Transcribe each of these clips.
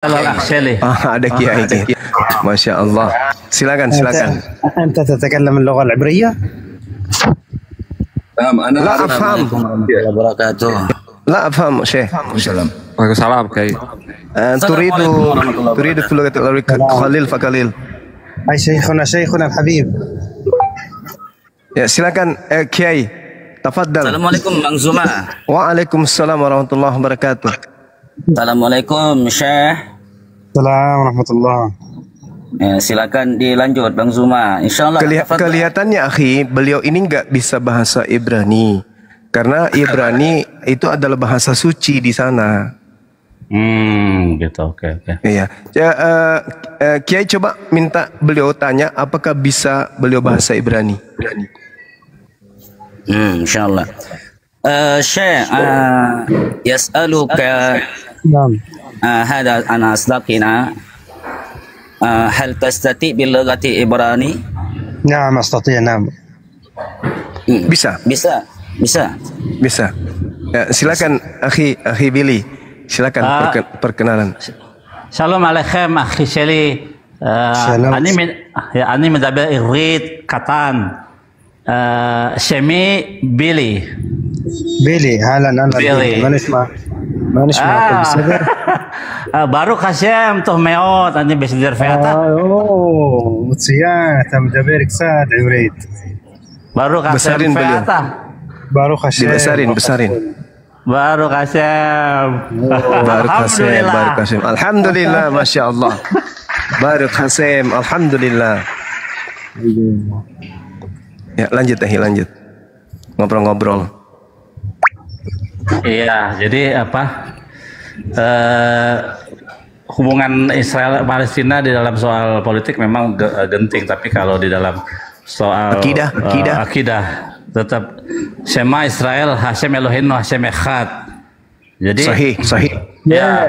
Actually. ada kiai. Masya Allah. Silakan. أنت تتكلم اللغة العبرية؟ لا أفهم. لا أفهم شيخ. Waalaikumsalam Kiai. تريد في اللغة العربية قليل فقليل. أي شيخنا الحبيب. Ya silakan Kiai. Tafadhal. Assalamualaikum Bang Zuma. Waalaikumsalam warahmatullahi wabarakatuh. Assalamualaikum Syekh. Assalamualaikum warahmatullah. Silakan dilanjut Bang Zuma. Insyaallah. Kelihatannya akhi, beliau ini nggak bisa bahasa Ibrani. Karena Ibrani itu adalah bahasa suci di sana. Gitu. Oke. Iya. Kiai coba minta beliau tanya apakah bisa beliau bahasa Ibrani. Insyaallah. Syekh, yas'aluka hada ana asdaqina hal tastati bil lughati Ibrani? نعم أستطيع نعم. Bisa. Ya, silakan akhi Billy. Silakan perkenalan. Shalom Aleichem akhi Sheli. אני מדבר עברית קטן. שמי בילי. أهلا בילי. ما نسمع كل صدر. ברוך השם, טוב מאוד, אני בסדר ואתה? מצוין, אתה מדבר קצת עברית. ברוך השם ואתה? ברוך השם. Besarin. Baruch Hashem. Alhamdulillah, Masya Allah. Baruch Hashem, Alhamdulillah. Ya, lanjut. Ngobrol-ngobrol. Iya, jadi hubungan Israel Palestina di dalam soal politik memang genting, tapi kalau di dalam soal akidah tetap Shema Israel Hashem Eloheinu Hashem Echad. Jadi sahih. Ya.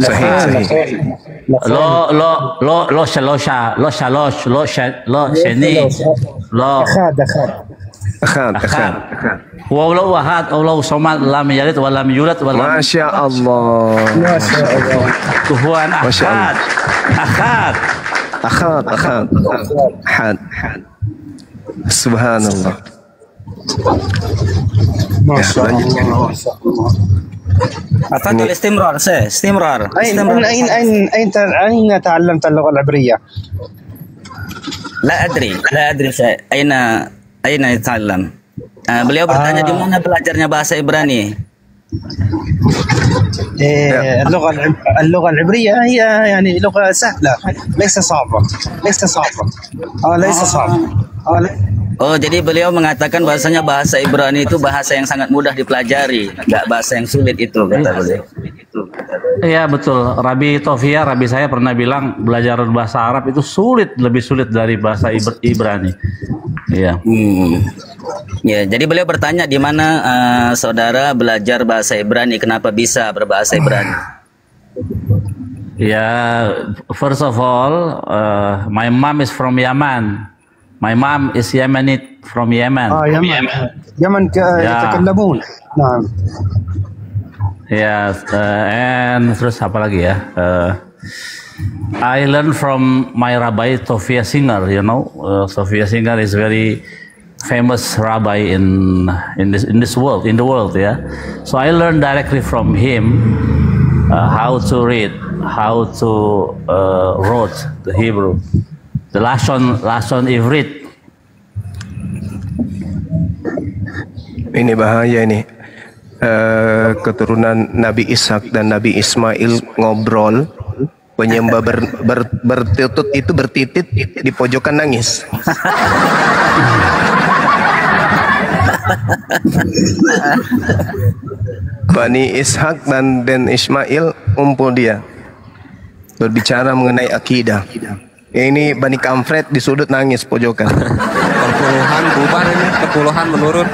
Sahih. lo shalosha, lo shalosh, lo sheni, lo Akhad. Wallahu ahad, Allahu samad, lam yalid wa lam yulad wa lam. Masya Allah. Tuhan ahad. Ahad. Subhanallah. ما شاء الله. أفضل استمرار. أين تعلمت اللغة العبرية؟ لا أدري شيء. أين يتعلم؟ Beliau bertanya di mana belajarnya bahasa Ibrani. اللغة العبرية هي يعني لغة سهلة ليس صعبة. Oh, jadi beliau mengatakan bahasanya bahasa Ibrani itu bahasa yang sangat mudah dipelajari, nggak bahasa yang sulit itu, kata beliau. Iya betul. Rabi Tofia, Rabi saya pernah bilang belajar bahasa Arab itu lebih sulit dari bahasa Ibrani. Iya. Ya, jadi beliau bertanya di mana saudara belajar bahasa Ibrani, kenapa bisa berbahasa Ibrani? Ya, first of all, my mom is from Yemen. My mom is Yemenite from Yemen. يمن يتكلمون. نعم. Yes, and terus apa lagi ya? I learned from my Rabbi Tofia Singer. Tofia Singer is very famous rabbi in the world. Yeah. So I learned directly from him how to read, how to write the Hebrew. The Lashon Ivrit. Ini bahaya ini. Keturunan Nabi Ishak dan Nabi Ismail ngobrol. Penyembah bertutut itu bertitit di pojokan nangis. Bani Ishak dan Ismail kumpul dia. Berbicara mengenai akidah. Ini Bani Kamfret di sudut nangis pojokan. Kepuluhan bubar ini, kepuluhan menurun.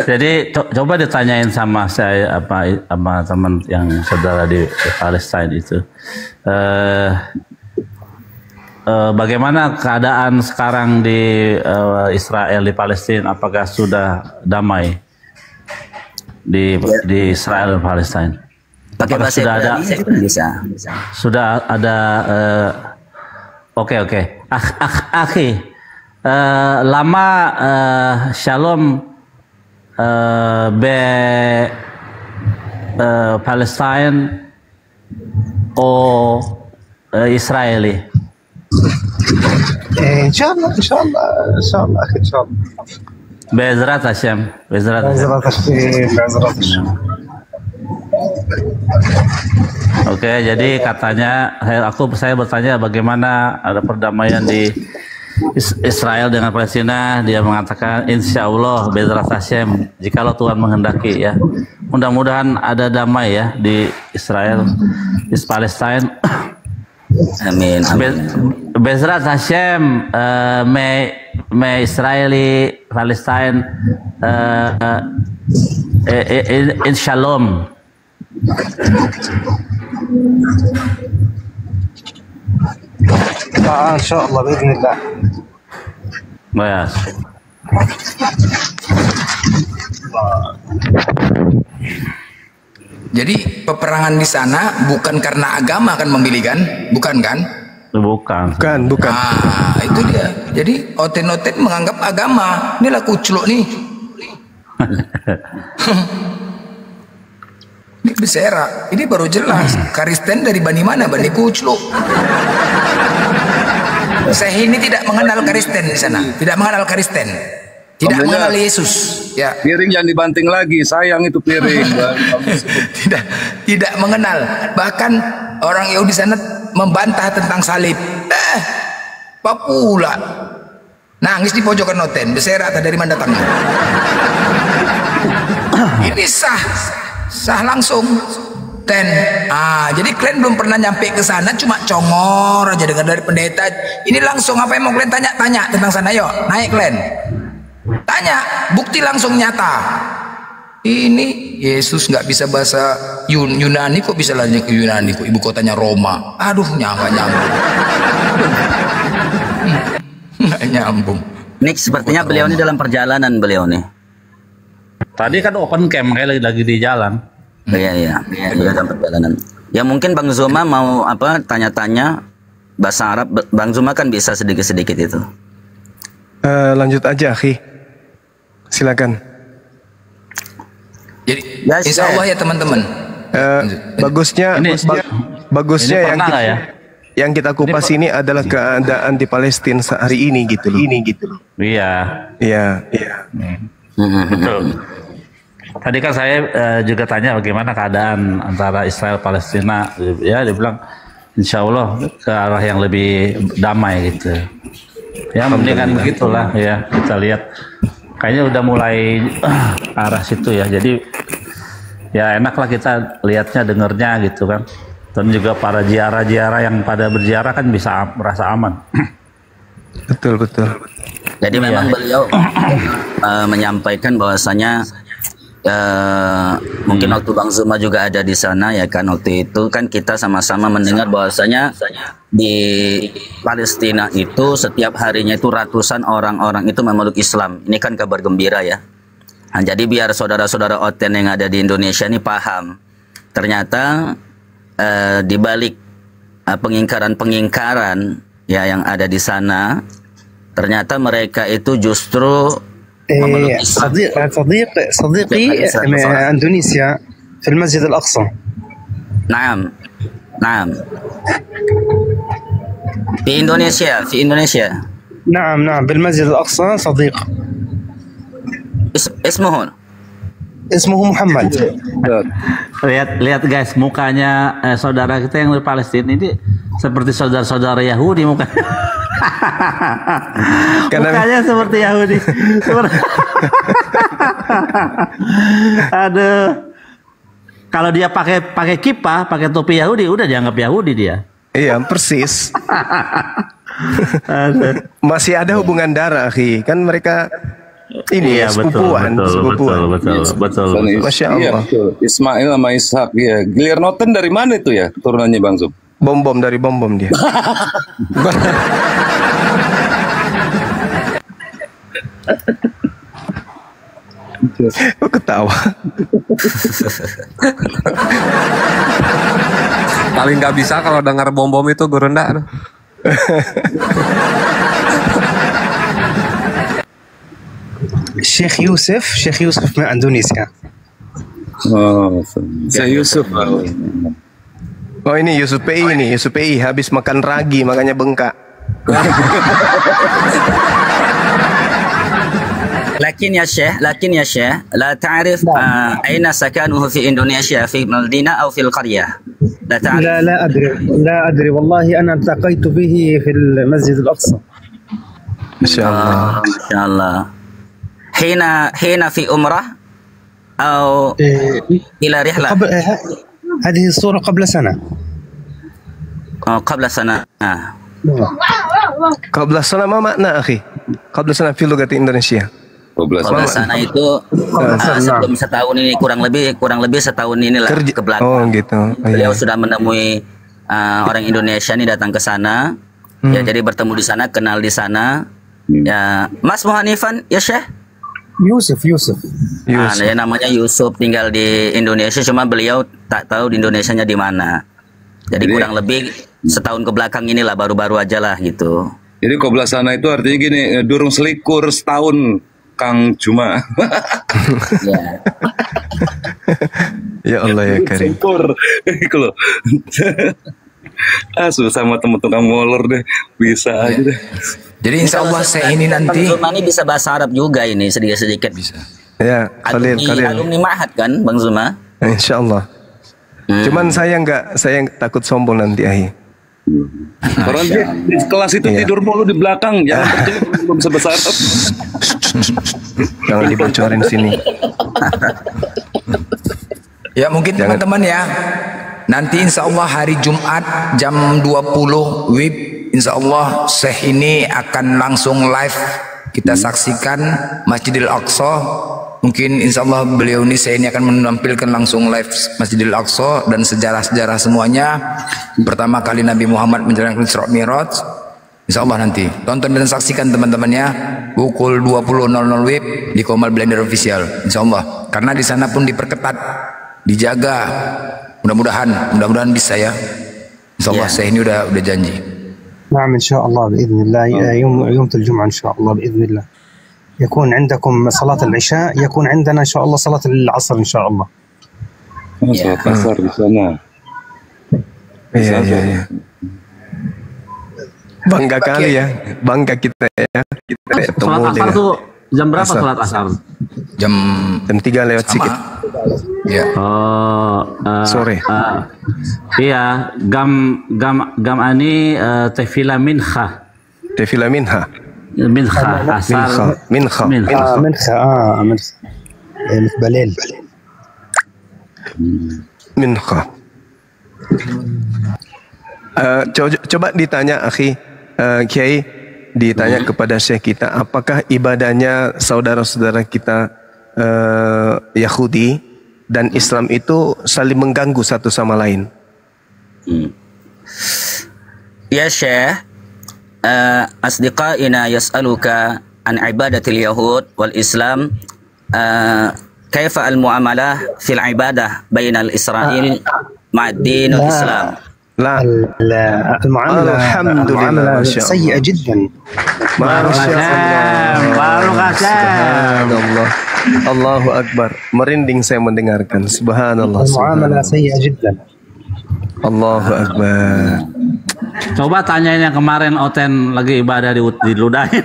Jadi coba ditanyain sama saya sama teman yang saudara di Palestina itu. Bagaimana keadaan sekarang di Israel di Palestina? Apakah sudah damai di Israel dan Palestina? Pakai Apakah bahasa sudah ada Ibrani bisa. sudah ada oke. Akhi, lama shalom be Palestine o Israeli. ان شاء الله ان شاء الله ان شاء الله اخي ان شاء الله Be'ezrat Hashem, Be'ezrat Hashem. بعزرات الشيخ بعزرات الشيخ. Oke, jadi katanya saya bertanya bagaimana ada perdamaian di Israel dengan Palestina. Dia mengatakan insya Allah Be'ezrat Hashem, jikalau Tuhan menghendaki ya. Mudah-mudahan ada damai ya di Israel, di Palestine. Amin. Be'ezrat Hashem, me Israeli Palestine in shalom. ان شاء الله باذن الله. Yes. Jadi peperangan di sana bukan karena agama kan memilih kan? Bukan kan? Bukan. Bukan. Ah, itu dia. Jadi oten-oten menganggap agama. Inilah kucluk nih. Ini beserak. Ini baru jelas. Kristen dari bani mana? Bani kucluk. Saya ini tidak mengenal Kristen di sana. Tidak mengenal Kristen. Tidak mengenal Yesus. Ya. Piring jangan dibanting lagi, sayang itu piring. tidak mengenal. Bahkan orang Yahudi sana membantah tentang salib. Apa pula? Nangis di pojokan noten, berserak dari mana datangnya? Ini sah langsung. Jadi kalian belum pernah nyampe ke sana, cuma congor aja dengar dari pendeta. Ini langsung apa yang mau kalian tanya tentang sana, yuk naik kalian. Tanya, bukti langsung nyata. Ini Yesus nggak bisa bahasa Yunani, kok bisa lanjut ke Yunani, kok ibu kotanya Roma. Aduh, nggak nyambung. Nggak nyambung. Ini sepertinya beliau ini dalam perjalanan beliau nih. Tadi kan open camp kayak lagi di jalan. Iya, dalam perjalanan. Ya mungkin Bang Zuma mau tanya-tanya bahasa Arab. Bang Zuma kan bisa sedikit-sedikit itu. Lanjut aja, akhi. Silakan. Jadi insya Allah ya teman-teman. Bagusnya Ini yang pernah nggak ya? yang kita kupas ini adalah keadaan di Palestina hari ini gitu loh. Iya. Betul. Tadi kan saya juga tanya bagaimana keadaan antara Israel Palestina. Ya, dia bilang insya Allah ke arah yang lebih damai gitu. Ya mendingan begitulah ya, kita lihat. Kayaknya udah mulai arah situ ya. Jadi ya enaklah kita lihatnya, dengernya gitu kan. Dan juga para ziarah-ziarah yang pada berziarah kan bisa merasa aman. Betul. Jadi memang beliau menyampaikan bahwasanya mungkin waktu Bang Zuma juga ada di sana ya kan, waktu itu kan kita sama-sama mendengar bahwasanya di Palestina itu setiap harinya itu ratusan orang-orang itu memeluk Islam. Ini kan kabar gembira ya. Nah, jadi biar saudara-saudara Oten yang ada di Indonesia ini paham, ternyata di balik pengingkaran ya yang ada di sana, ternyata mereka itu justru صديقي من اندونيسيا في المسجد الاقصى. نعم في Indonesia. نعم بالمسجد الاقصى صديق. اسمه محمد. Lihat guys, mukanya saudara kita yang di Palestina ini seperti saudara-saudara Yahudi mukanya. Mukanya seperti Yahudi. Aduh. Kalau dia pakai kippah, pakai topi Yahudi, udah dianggap Yahudi dia. Iya, persis. Masih ada hubungan darah, akhi. Kan mereka ini ya, sepupuan. Betul. Masya Allah. Ismail sama Ishak ya. Gilir Noten dari mana itu ya turunannya Bang Zub? Bom dari bom dia. Kok ketawa? Paling nggak bisa kalau dengar bom-bom itu Gurunda. Syekh Yusuf من Indonesia. Oh, saya Yusuf. Oh ini Yusuf PI nih, Yusuf PI habis makan ragi makanya bengkak. لكن يا شيخ لا تعرف أين سكنه في إندونيسيا في المدينة أو في القرية لا تعرف لا أدري والله أنا التقيت به في المسجد الأقصى. ما شاء الله. ما شاء الله. حين في أمرة أو إلى رحلة. هذه الصورة قبل سنة. قبل سنة. قبل سنة ما معنى أخي؟ قبل سنة في لغة إندونيسيا. Kalau sana itu sebelum setahun ini kurang lebih setahun inilah ke belakang. Oh gitu. Beliau sudah menemui orang Indonesia nih datang ke sana. Ya jadi bertemu di sana, kenal di sana. Ya Mas Muhanifan ya Syekh? Yusuf. Dia namanya Yusuf, tinggal di Indonesia, cuma beliau tak tahu di Indonesianya di mana. Jadi kurang lebih setahun ke belakang inilah, baru-baru aja lah gitu. Jadi Qobla sana itu artinya gini, durung selikur setahun Kang Juma. Ya. Ya Allah ya Karim. Selikur. Itu loh. Susah sama teman-teman molor deh. Bisa aja deh. Jadi insya Allah saya ini nanti. Bang Zuma ini bisa bahasa Arab juga ini sedikit-sedikit bisa. Ya, Khalil. Alumni Ma'had kan Bang Zuma? Insya Allah. Cuman saya takut sombong nanti Ahi. Orang di kelas itu tidur mulu di belakang, jangan percaya belum sebesar. Jangan dibocorin sini. Ya mungkin teman-teman ya. Nanti insya Allah hari Jumat jam 20 WIB, insya Allah Syekh ini akan langsung live kita saksikan Masjidil Aqsa. Mungkin insya Allah beliau ini, saya ini akan menampilkan langsung live Masjidil Aqsa dan sejarah-sejarah semuanya. Pertama kali Nabi Muhammad menjalankan Isra Mi'raj. Insya Allah nanti tonton dan saksikan teman-temannya pukul 20.00 WIB di Komal Blender Official. Insya Allah. Karena di sana pun diperketat, dijaga. Mudah-mudahan bisa ya. Insya Allah saya ini udah janji. نعم إن شاء الله بإذن الله يوم الجمعة إن شاء الله بإذن الله يكون عندكم صلاة العشاء يكون عندنا إن شاء الله صلاة العصر إن شاء الله. Salat asar di sana. Iya. Bangga kali ya, bangga kita ya. Kita ketemu Salat asar tuh jam berapa salat asar? Jam 3 lewat sedikit. Ya. Sore. Iya, gam ani tefila minha. Asar. Minha. بليل. Minha. Coba ditanya akhi Kiai, ditanya kepada Syekh kita, apakah ibadahnya saudara-saudara kita Yahudi dan Islam itu saling mengganggu satu sama lain? Ya Syekh, asdiqaina yas'aluka an ibadatil yahud wal Islam, kaifa al muamalah fil ibadah bainal Israel ma'ad din wal Islam. لا المعاملة الحمد لله سيئة جدا. Subhanallah. Allahu Akbar. Merinding saya mendengarkan. Subhanallah. المعاملة سيئة جدا. Allahu Akbar. Coba tanyain yang kemarin Oten lagi ibadah di ludahin.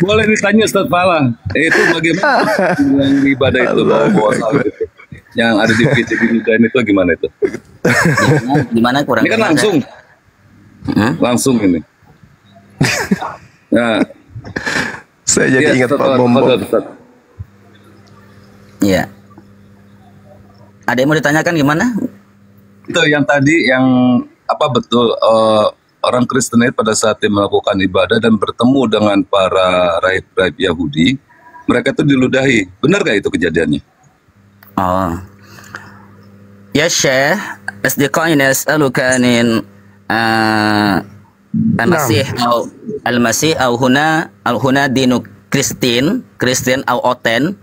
Boleh ditanya Ustaz Fala. Itu bagaimana yang ibadah itu bawa yang ada di video itu gimana itu? Gimana kurang? Ini kan langsung. Langsung ini. Nah, saya jadi ingat Pak Bombo. Iya. Ada yang mau ditanyakan gimana? Itu yang tadi yang apa betul orang Kristen itu pada saat dia melakukan ibadah dan bertemu dengan para rahib-rahib Yahudi, mereka itu diludahi. Benar gak itu kejadiannya? Oh. Ya Syekh, asdiqaina yas'aluka anin Al-Masih au huna dinu Kristen au Oten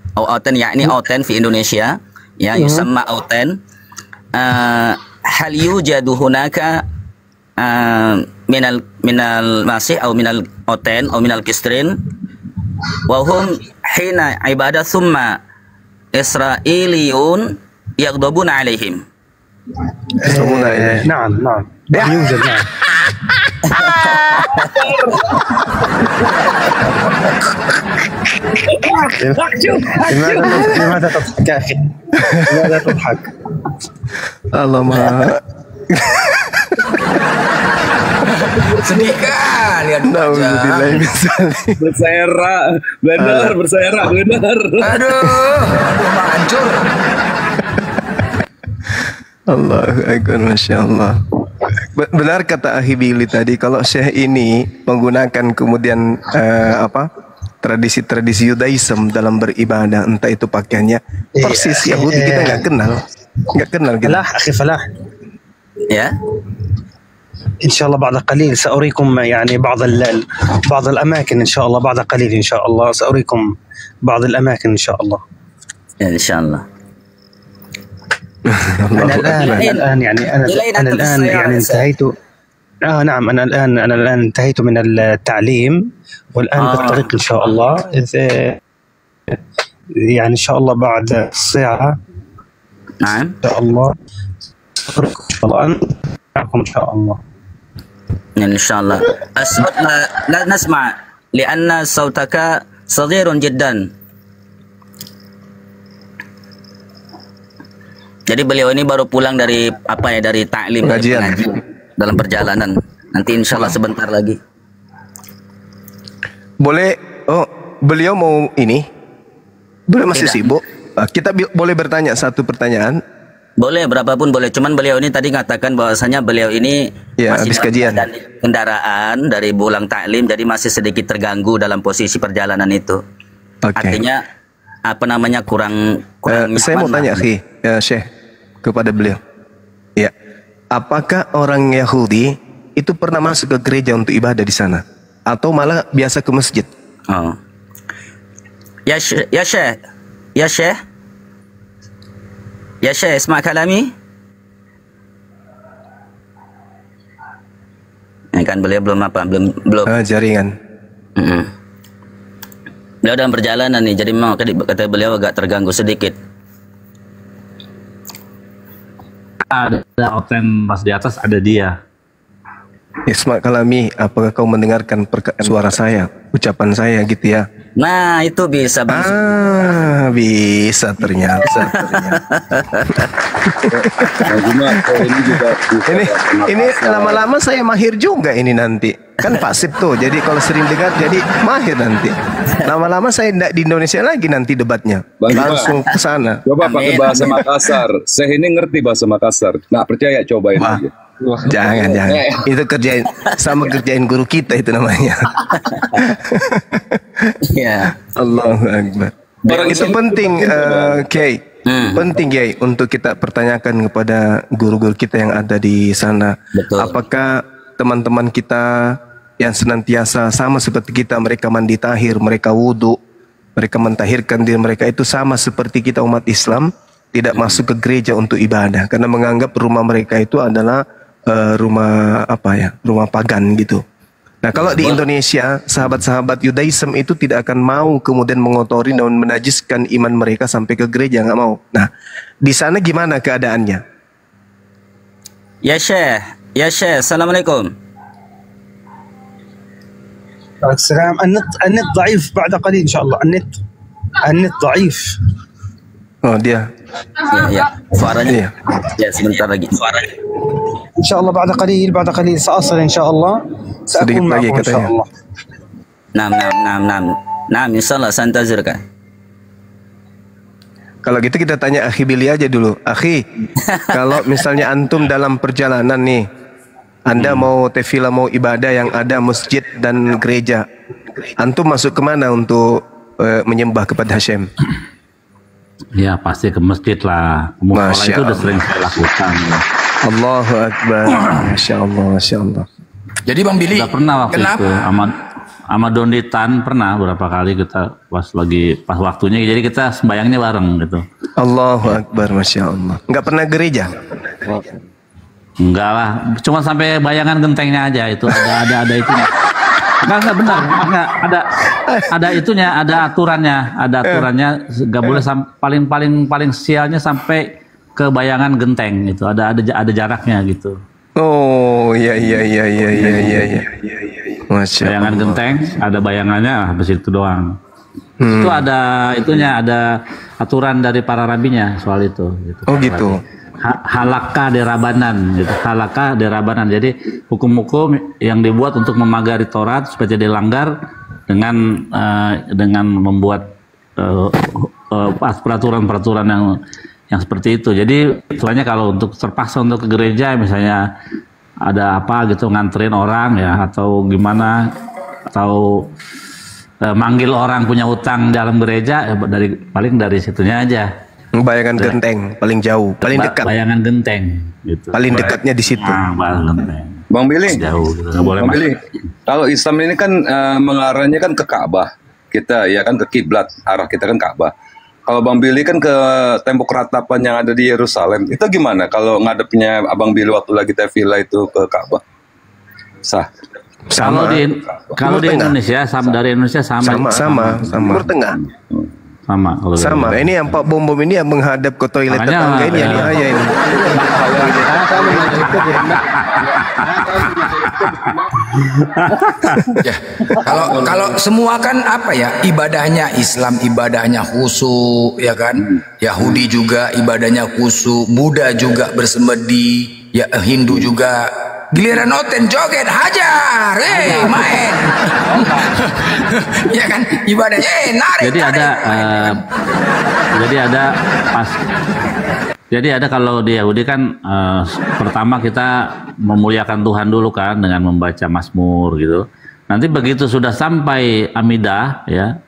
yakni Oten fi Indonesia ya yusamma Oten hal yujadu hunaka minal Masih au minal Oten au minal Kristen wa hum hina ibadah thumma Israiliyun yaghdabuna alaihim. نعم يوجد نعم. لماذا تضحك يا أخي؟ لماذا تضحك؟ Allah Maha. Sedih kali aduh. Nauzubillah min dzalik. Bersayara, benar. Aduh, hancur. Allahu Akbar, Masya Allah. Benar kata Akhi Billy tadi, kalau Syekh ini menggunakan kemudian tradisi-tradisi Yudaism dalam beribadah, entah itu pakaiannya persis Yahudi, kita nggak kenal gitu. فلاح أخي فلاح Ya. إن شاء الله بعد قليل سأريكم يعني بعض الأماكن إن شاء الله بعد قليل إن شاء الله سأريكم بعض الأماكن إن شاء الله. Ya, insyaallah. أنا الآن يعني انتهيت. نعم أنا الآن انتهيت من التعليم والآن بالطريق إن شاء الله. يعني إن شاء الله بعد ساعة نعم. إن شاء الله إن شاء الله معكم إن شاء الله. إن شاء الله. الصوت لا نسمع لأن صوتك صغير جدا. Jadi beliau ini baru pulang dari dari taklim, pengajian dalam perjalanan. Nanti insya Allah sebentar lagi. Boleh? Oh, beliau mau ini? Beliau masih sibuk? Kita boleh bertanya satu pertanyaan? Boleh, berapapun boleh. Cuman beliau ini tadi mengatakan bahwasanya beliau ini masih habis kajian kendaraan dari pulang taklim, jadi masih sedikit terganggu dalam posisi perjalanan itu. Artinya kurang saya mau tanya Syekh kepada beliau, ya, apakah orang Yahudi itu pernah masuk ke gereja untuk ibadah di sana atau malah biasa ke masjid? Oh, ya Syekh isma kalami. Kan beliau belum jaringan. Beliau dalam perjalanan nih, jadi memang kata beliau agak terganggu sedikit. Ada Oten pas di atas, ada dia. Isma Kalami, apakah kau mendengarkan suara saya, ucapan saya gitu ya? Nah, itu bisa Bang. Bisa ternyata. Ini lama-lama saya mahir juga ini nanti. Kan pasif tuh, jadi kalau sering dengar jadi mahir nanti. Lama-lama saya tidak di Indonesia lagi nanti debatnya. Langsung ke sana. Coba pakai bahasa Makassar. Saya ini ngerti bahasa Makassar. Nggak percaya, cobain aja. Jangan. Itu kerjain guru kita itu namanya. Ya. Allahu Akbar. Itu penting, Kiai. Penting, Kiai, untuk kita pertanyakan kepada guru-guru kita yang ada di sana. Betul. Apakah teman-teman kita yang senantiasa sama seperti kita, mereka mandi tahir, mereka wudhu, mereka mentahirkan diri mereka, itu sama seperti kita umat Islam, tidak masuk ke gereja untuk ibadah karena menganggap rumah mereka itu adalah rumah pagan gitu. Nah, kalau di Indonesia, sahabat-sahabat Yudaism itu tidak akan mau kemudian mengotori dan menajiskan iman mereka sampai ke gereja, nggak mau. Nah, di sana gimana keadaannya? Ya Syekh, Assalamualaikum. السلام. النت ضعيف بعد قليل إن شاء الله. النت ضعيف. Oh, dia. Ya. Suaranya. Ya, sebentar lagi. Suaranya. إن شاء الله بعد قليل سأصل إن شاء الله. سأكون معكم إن شاء الله. نعم إن شاء الله سأنتظرك. Kalau gitu kita tanya Akhi Billy aja dulu. Akhi, kalau misalnya antum dalam perjalanan nih, Anda mau tefila, mau ibadah yang ada masjid dan gereja, antum masuk kemana untuk menyembah kepada Hashem? Ya pasti ke masjid lah. Musola itu udah sering saya lakukan. Allahu Akbar. Masya Allah, Masya Allah. Jadi Bang Billy, Udah pernah waktu kenapa? itu sama Donditan pernah berapa kali kita pas waktunya, jadi kita sembayangnya bareng gitu. Allahu Akbar, Masya Allah. Nggak pernah gereja? Enggak lah, cuma sampai bayangan gentengnya aja itu ada itunya. Enggak benar, enggak ada itunya, ada aturannya, nggak boleh paling sialnya sampai ke bayangan genteng itu, ada jaraknya gitu. Oh, iya. Masya Bayangan Allah. genteng, ada bayangannya, habis itu doang. Itu ada itunya, ada aturan dari para rabinya soal itu. Gitu. Oh gitu. Halakah derabanan, gitu. Halakah derabanan. Jadi hukum-hukum yang dibuat untuk memagari Taurat supaya tidak dilanggar dengan membuat peraturan-peraturan yang seperti itu. Jadi soalnya kalau untuk terpaksa untuk ke gereja, misalnya ada apa gitu, nganterin orang ya, atau gimana, atau manggil orang punya utang dalam gereja, ya paling dari situnya aja. Bayangan genteng paling jauh, paling dekat. Bayangan genteng gitu. Paling dekatnya di situ. Bayangan genteng. Bang Billy, Jauh gitu, nggak boleh Bang masuk. Billy, kalau Islam ini kan mengarahnya kan ke Ka'bah. Kita ya kan ke kiblat, arah kita kan Ka'bah. Kalau Bang Billy kan ke tembok ratapan yang ada di Yerusalem. Itu gimana kalau ngadepnya Abang Billy waktu lagi tefillah itu ke Ka'bah? Sah. Kalau di Timur Tengah. Indonesia dari Indonesia sama. Timur Tengah. Sama kalau dari- Sama. Ini yang Pak Bom Bom ini yang menghadap ke toilet Makanya, tetangga ini yang ya. bahaya ini. Ya, kalau semua kan apa ya, ibadahnya Islam, ibadahnya khusyuk, ya kan? Yahudi juga ibadahnya khusyuk, Buddha juga bersemedi, ya Hindu juga. Giliran noten joget hajar, main. Ya kan, ibadahnya narik. Jadi ada jadi ada kalau di Yahudi kan pertama kita memuliakan Tuhan dulu kan dengan membaca Mazmur gitu. Nanti begitu sudah sampai Amidah ya,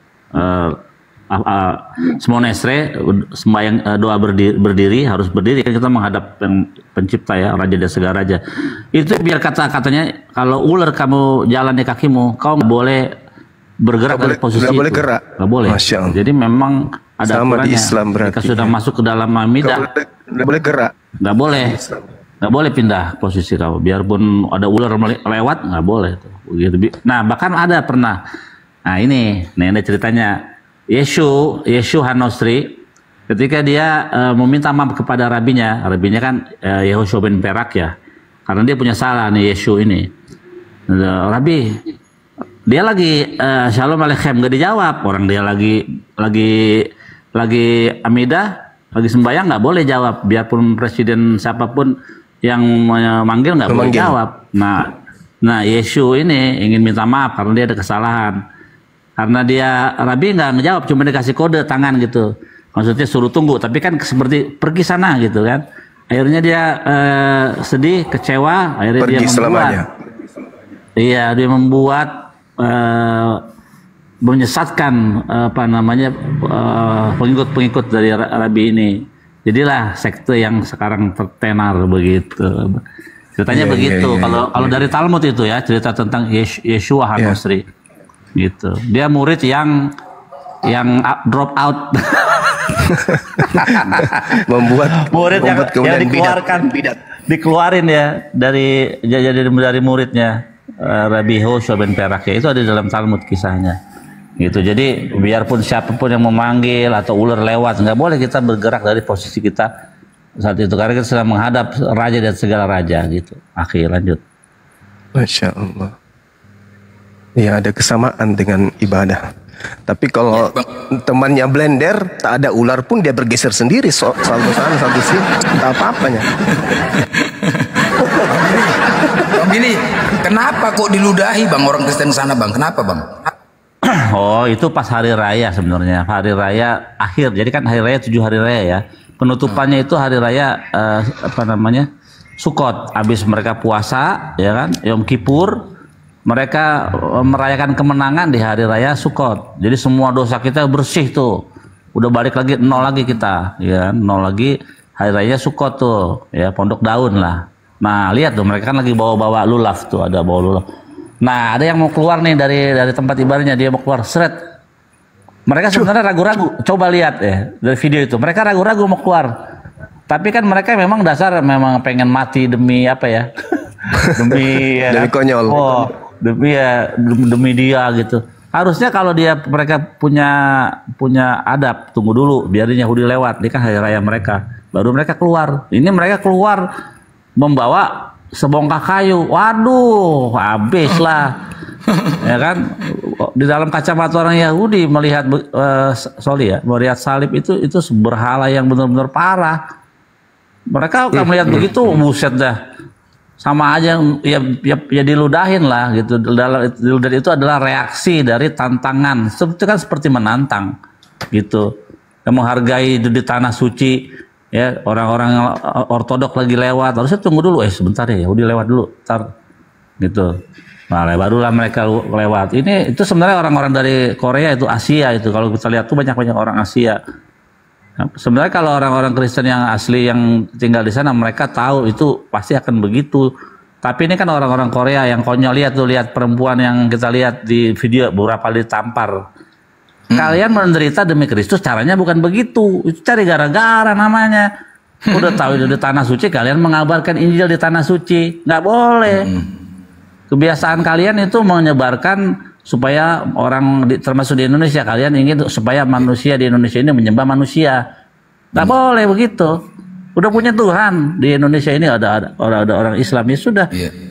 Shemona Esrei, sembahyang doa berdiri harus berdiri, kan kita menghadap yang pencipta ya, Raja dan segala raja. Itu biar kata-katanya kalau ular kamu jalan di kakimu, kau nggak boleh bergerak Nggak dari boleh- posisi nggak itu. boleh gerak. Nggak boleh. Masya Allah. Jadi memang ada Sama di aturannya. Islam berarti, Jika sudah ya. masuk ke dalam Amidah, Nggak boleh gerak. nggak boleh. Nggak boleh pindah posisi kau. Biarpun ada ular lewat, nggak boleh tuh. Begitu. Nah bahkan ada pernah. Nah ini ceritanya. Yeshu Hanosri ketika dia meminta maaf kepada rabinya kan Yehoshua bin Perak ya, karena dia punya salah nih Yeshu ini. Rabi, dia lagi Shalom Aleichem gak dijawab, orang dia lagi Amidah, lagi sembahyang nggak boleh jawab, biarpun presiden siapapun yang memanggil nggak boleh jawab. Nah Yeshu ini ingin minta maaf karena dia ada kesalahan. Karena dia Rabi nggak ngejawab, cuma dikasih kode tangan gitu. Maksudnya suruh tunggu, tapi kan seperti pergi sana gitu kan. Akhirnya dia sedih, kecewa, akhirnya Pergi dia membuat. selamanya. Iya, dia membuat menyesatkan pengikut-pengikut dari Rabi ini. Jadilah sekte yang sekarang tertenar begitu. Ceritanya begitu. Kalau dari Talmud itu ya, cerita tentang Yeshua Hanosri. Gitu. Dia murid yang drop out. membuat yang dikeluarkan dikeluarin ya dari muridnya Rabbi Yehoshua bin Perak ya, itu ada di dalam Talmud kisahnya gitu. Jadi biarpun siapapun yang memanggil atau ular lewat, nggak boleh kita bergerak dari posisi kita saat itu, karena kita sedang menghadap raja dan segala raja gitu. Akhir lanjut. Masya Allah. Ya, ada kesamaan dengan ibadah. Tapi kalau temannya blender, tak ada ular pun dia bergeser sendiri, satu sana satu sini, tak apa-apanya. Bang Billy, kenapa kok diludahi Bang orang Kristen sana Bang? Kenapa Bang? Oh, itu pas hari raya sebenarnya, hari raya akhir. Jadi kan hari raya 7 hari raya ya. Penutupannya itu hari raya Sukot. Habis mereka puasa, ya kan, Yom Kippur. Mereka merayakan kemenangan di hari raya Sukot. Jadi semua dosa kita bersih tuh. Udah balik lagi nol lagi kita, ya, nol lagi hari raya Sukot tuh, ya, pondok daun lah. Nah, lihat tuh mereka kan lagi bawa-bawa lulaf tuh, ada bawa lulaf. Nah, ada yang mau keluar nih dari tempat ibadahnya, dia mau keluar, seret. Mereka sebenarnya ragu-ragu. Coba lihat ya dari video itu. Mereka ragu-ragu mau keluar. Tapi kan mereka memang memang pengen mati demi apa ya? Demi ya, demi konyol. Oh, demi dia gitu. Harusnya kalau mereka punya adab, tunggu dulu biarin Yahudi lewat, ini kan hari raya mereka. Baru mereka keluar. Ini mereka keluar membawa sebongkah kayu. Waduh, habis lah. Ya kan, di dalam kacamata orang Yahudi melihat melihat salib itu berhala yang benar-benar parah. Mereka kalau melihat begitu, buset dah, sama aja ya diludahin lah gitu. Diludahin itu adalah reaksi dari tantangan. Itu kan seperti menantang gitu. Yang menghargai di tanah suci. Ya, orang-orang ortodok lagi lewat, harusnya tunggu dulu, sebentar ya, udah lewat dulu, ntar gitu. Nah, barulah mereka lewat. Itu sebenarnya orang-orang dari Korea, itu Asia itu. Kalau kita lihat tuh banyak orang Asia. Nah, sebenarnya kalau orang-orang Kristen yang asli yang tinggal di sana, mereka tahu itu pasti akan begitu. Tapi ini kan orang-orang Korea yang konyol, lihat perempuan yang kita lihat di video beberapa ditampar. Kalian menderita demi Kristus, caranya bukan begitu. Itu cari gara-gara namanya. Udah tahu itu di tanah suci, kalian mengabarkan Injil di tanah suci. Nggak boleh. Kebiasaan kalian itu menyebarkan supaya termasuk di Indonesia, kalian ingin supaya manusia di Indonesia ini menyembah manusia. Nggak boleh begitu. Udah punya Tuhan di Indonesia ini, ada orang Islam, ya sudah.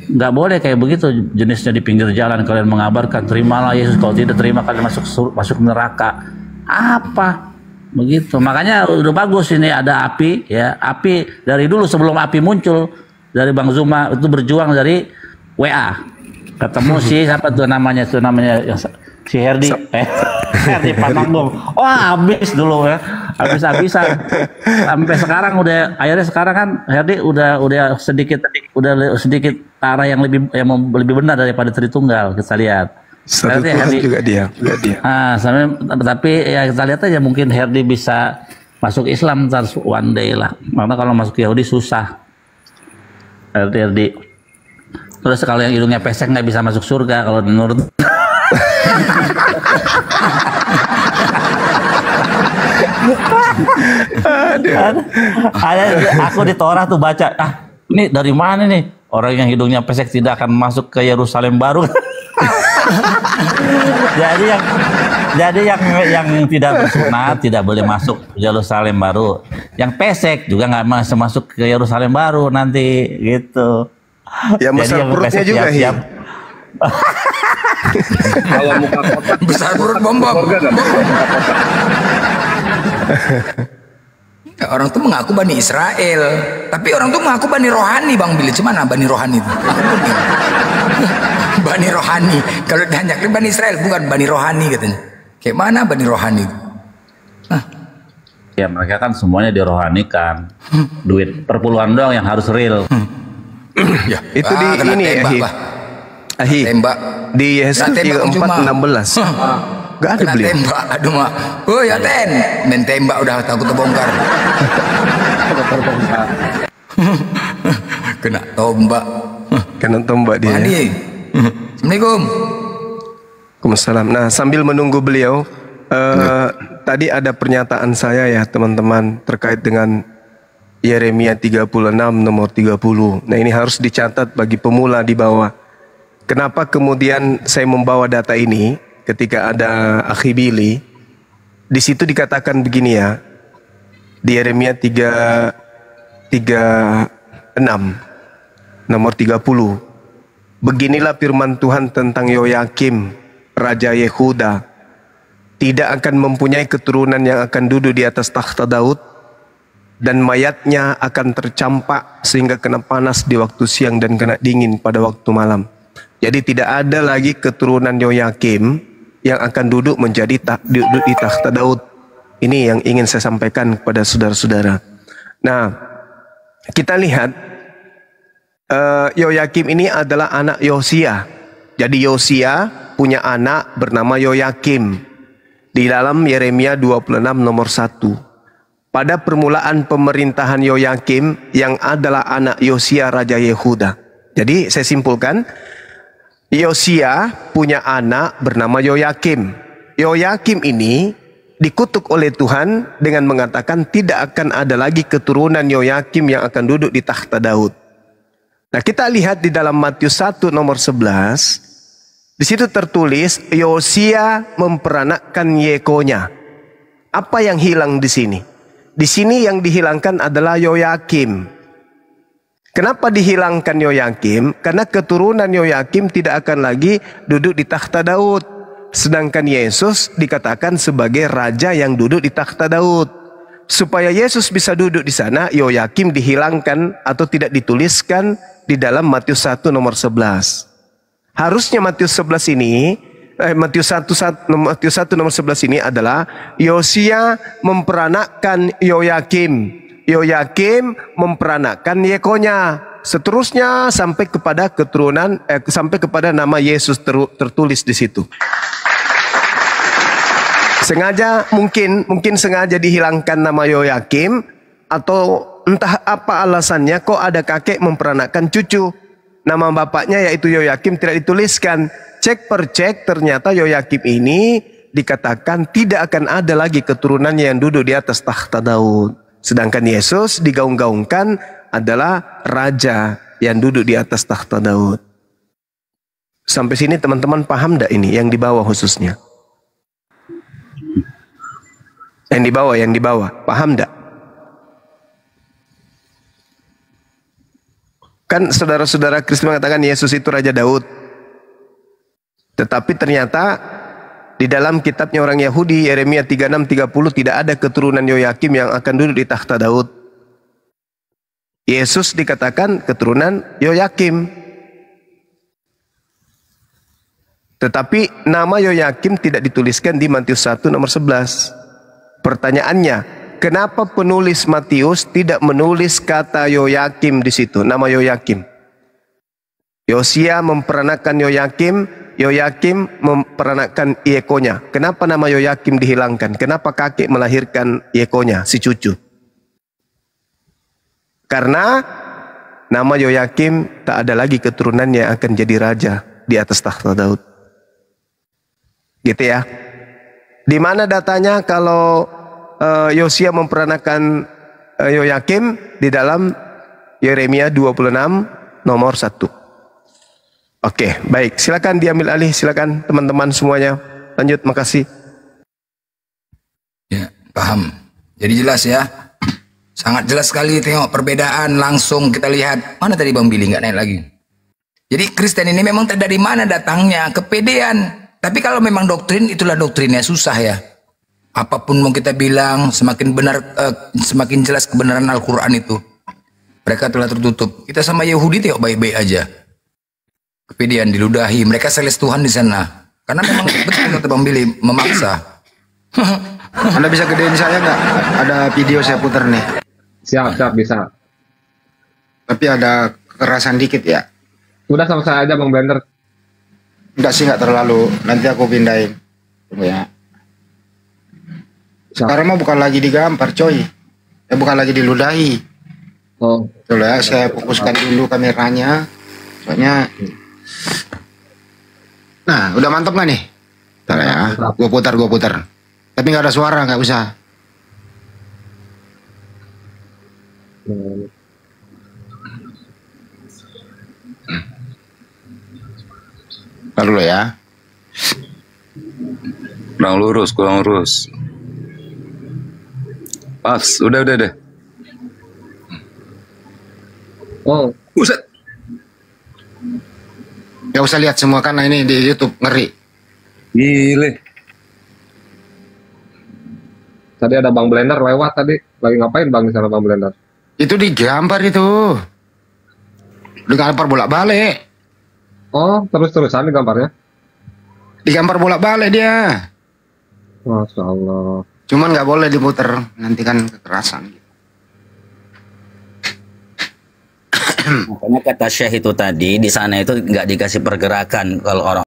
Nggak boleh kayak begitu jenisnya di pinggir jalan kalian mengabarkan terimalah Yesus, kalau tidak terima kalian masuk neraka. Apa begitu? Makanya udah bagus ini ada api ya, api dari dulu sebelum api muncul, dari Bang Zuma itu berjuang dari WA ketemu siapa tuh namanya si Herdi Herdi Pananggung. Habis dulu ya, habis-habisan sampai sekarang akhirnya sekarang kan Herdi udah sedikit arah yang lebih benar daripada Tritunggal, kita lihat. Herdi juga dia. Tapi ya kita lihat aja, mungkin Herdi bisa masuk Islam ntar one day lah. Karena kalau masuk Yahudi susah. Herdi. Terus kalau yang hidungnya pesek nggak bisa masuk surga kalau menurut. Aku di Torah tuh baca, ini dari mana nih orang yang hidungnya pesek tidak akan masuk ke Yerusalem baru. jadi yang tidak bersunat tidak boleh masuk Yerusalem baru. Yang pesek juga nggak masuk ke Yerusalem baru nanti gitu. Yang besar perutnya juga siap. Kalau muka kotak besar perut bom. Orang tuh mengaku Bani Israel, tapi orang tuh mengaku Bani Rohani, Bang Billy. Cuman Bani Rohani itu? Bani Rohani. Kalau ditanya Bani Israel, bukan Bani Rohani katanya. Kayak mana Bani Rohani itu? Ya mereka kan semuanya dirohanikan. Duit perpuluhan doang yang harus real. Ya, itu di ini ya, tembak di Yesus 34:16. Gak ada beliau. Tembak, aduh mak. Oh ya main tembak udah takut terbongkar. Kena tombak dia. Assalamualaikum. Waalaikumsalam. Nah, sambil menunggu beliau, tadi ada pernyataan saya ya teman-teman terkait dengan Yeremia 36 nomor 30. Nah, ini harus dicatat bagi pemula di bawah. Kenapa kemudian saya membawa data ini? Ketika ada Akhi Billy, di situ dikatakan begini ya, di Yeremia 36 nomor 30. Beginilah firman Tuhan tentang Yoyakim, Raja Yehuda. Tidak akan mempunyai keturunan yang akan duduk di atas takhta Daud, dan mayatnya akan tercampak sehingga kena panas di waktu siang dan kena dingin pada waktu malam. Jadi tidak ada lagi keturunan Yoyakim yang akan duduk duduk di takhta Daud. Ini yang ingin saya sampaikan kepada saudara-saudara. Nah, kita lihat Yoyakim ini adalah anak Yosia. Jadi Yosia punya anak bernama Yoyakim. Di dalam Yeremia 26 nomor 1. pada permulaan pemerintahan Yoyakim yang adalah anak Yosia Raja Yehuda. Jadi saya simpulkan, Yosia punya anak bernama Yoyakim. Yoyakim ini dikutuk oleh Tuhan dengan mengatakan tidak akan ada lagi keturunan Yoyakim yang akan duduk di takhta Daud. Nah, kita lihat di dalam Matius 1 nomor 11, di situ tertulis Yosia memperanakkan Yekonya. Apa yang hilang di sini? Di sini yang dihilangkan adalah Yoyakim. Kenapa dihilangkan Yoyakim? Karena keturunan Yoyakim tidak akan lagi duduk di takhta Daud. Sedangkan Yesus dikatakan sebagai raja yang duduk di takhta Daud. Supaya Yesus bisa duduk di sana, Yoyakim dihilangkan atau tidak dituliskan di dalam Matius 1 nomor 11. Harusnya Matius 11 ini, Matius 1 nomor 11 ini adalah Yosia memperanakkan Yoyakim. Yoyakim memperanakkan Yekonya. Seterusnya sampai kepada keturunan, sampai kepada nama Yesus tertulis di situ. Sengaja mungkin sengaja dihilangkan nama Yoyakim, atau entah apa alasannya kok ada kakek memperanakkan cucu. Nama bapaknya yaitu Yoyakim tidak dituliskan. Cek per cek ternyata Yoyakim ini dikatakan tidak akan ada lagi keturunannya yang duduk di atas takhta Daud. Sedangkan Yesus digaung-gaungkan adalah raja yang duduk di atas takhta Daud. Sampai sini teman-teman paham enggak ini yang di bawah khususnya? Yang di bawah, paham enggak? Kan saudara-saudara Kristen mengatakan Yesus itu Raja Daud. Tetapi ternyata di dalam kitabnya orang Yahudi, Yeremia 36:30, tidak ada keturunan Yoyakim yang akan duduk di takhta Daud. Yesus dikatakan keturunan Yoyakim. Tetapi nama Yoyakim tidak dituliskan di Matius 1 nomor 11. Pertanyaannya, kenapa penulis Matius tidak menulis kata Yoyakim di situ, nama Yoyakim? Yosia memperanakkan Yoyakim, Yoyakim memperanakkan Yekonya. Kenapa nama Yoyakim dihilangkan? Kenapa kakek melahirkan Yekonya, si cucu? Karena nama Yoyakim tak ada lagi keturunannya yang akan jadi raja di atas takhta Daud. Gitu ya. Di mana datanya kalau Yosia memperanakkan Yoyakim? Di dalam Yeremia 26 nomor 1. Oke, baik. Silakan diambil alih, silakan teman-teman semuanya. Lanjut, makasih. Ya, paham. Jadi jelas ya. Sangat jelas sekali, tengok perbedaan langsung kita lihat. Mana tadi Bang Billy nggak naik lagi? Jadi Kristen ini memang dari mana datangnya? Kepedean. Tapi kalau memang doktrin, itulah doktrinnya, susah ya. Apapun mau kita bilang, semakin benar, semakin jelas kebenaran Al-Quran itu. Mereka telah tertutup. Kita sama Yahudi tengok baik-baik aja. Kepedean, diludahi. Mereka sales Tuhan di sana. Karena memang betul kata Bang Billy, memaksa. Anda bisa gedein saya nggak? Ada video saya putar nih. Siap, bisa. Tapi ada kekerasan dikit ya. Udah sama saya aja Bang Blender. Enggak sih, nggak terlalu. Nanti aku pindahin. Tunggu ya. Sekarang mah bukan lagi digampar coy. Bukan lagi diludahi. Oh. Betul ya, saya fokuskan dulu kameranya. Soalnya. Nah, udah mantap nggak nih? Bentar ya. Gue putar. Tapi nggak ada suara, nggak usah. Lalu lo ya. Kurang lurus. Pas, udah deh. Oh, Buset. Gak usah lihat semua karena ini di YouTube ngeri. Gile. tadi ada Bang Blender lewat tadi. Lagi ngapain Bang di sana Bang Blender? Itu digambar itu. Digambar bolak-balik. Oh, terus-terusan nih gambarnya? Digambar bolak-balik dia. Masya Allah. Cuman nggak boleh diputer, nanti kan kekerasan. Makanya kata Syekh itu tadi di sana itu nggak dikasih pergerakan kalau orang